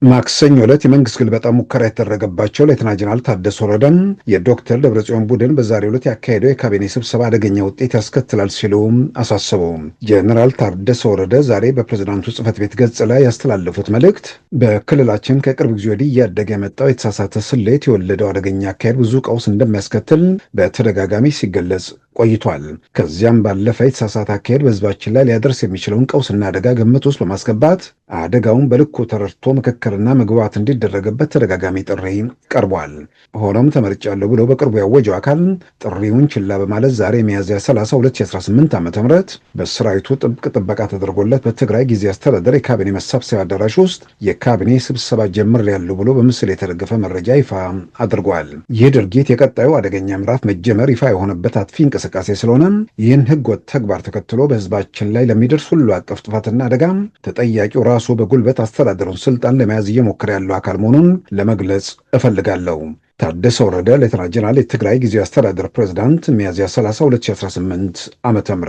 ማክሰኞ ዕለት የመንግስት ግልበጣ ሙከራ የተደረገባቸው ሌተና ጀነራል ታደሰ ወረደ የዶክተር ደብረጽዮን ቡድን በዛሬው ዕለት ያካሄደው የካቢኔ ስብሰባ አደገኛ ውጤት ያስከትላል ሲሉ አሳሰቡ። ጀነራል ታደሰ ወረደ ዛሬ በፕሬዝዳንቱ ጽህፈት ቤት ገጽ ላይ ያስተላለፉት መልእክት በክልላችን ከቅርብ ጊዜ ወዲህ እያደገ የመጣው የተሳሳተ ስሌት የወለደው አደገኛ አካሄድ ብዙ ቀውስ እንደሚያስከትል በተደጋጋሚ ሲገለጽ ቆይቷል። ከዚያም ባለፈ የተሳሳተ አካሄድ በህዝባችን ላይ ሊያደርስ የሚችለውን ቀውስና አደጋ ግምት ውስጥ በማስገባት አደጋውን በልኩ ተረድቶ ምክክርና መግባባት እንዲደረግበት ተደጋጋሚ ጥሪ ቀርቧል። ሆኖም ተመርጫለሁ ብሎ በቅርቡ ያወጀው አካል ጥሪውን ችላ በማለት ዛሬ ሚያዝያ 30 2018 ዓ.ም በሰራዊቱ ጥብቅ ጥበቃ ተደርጎለት በትግራይ ጊዜያዊ አስተዳደር የካቢኔ መሰብሰቢያ አዳራሽ ውስጥ የካቢኔ ስብሰባ ጀምሬያለሁ ብሎ በምስል የተደገፈ መረጃ ይፋ አድርጓል። ይህ ድርጊት የቀጣዩ አደገኛ ምዕራፍ መጀመር ይፋ የሆነበት አጥፊ እንቅስቃሴ ስለሆነ ይህን ህገወጥ ተግባር ተከትሎ በህዝባችን ላይ ለሚደርስ ሁሉ አቀፍ ጥፋትና አደጋ ተጠያቂው ራሱ በጉልበት አስተዳደሩን ስልጣን ለመያዝ እየሞከረ ያለው አካል መሆኑን ለመግለጽ እፈልጋለሁ። ታደሰ ወረደ ሌተና ጀነራል የትግራይ ጊዜያዊ አስተዳደር ፕሬዝዳንት ሚያዝያ 30 2018 ዓ.ም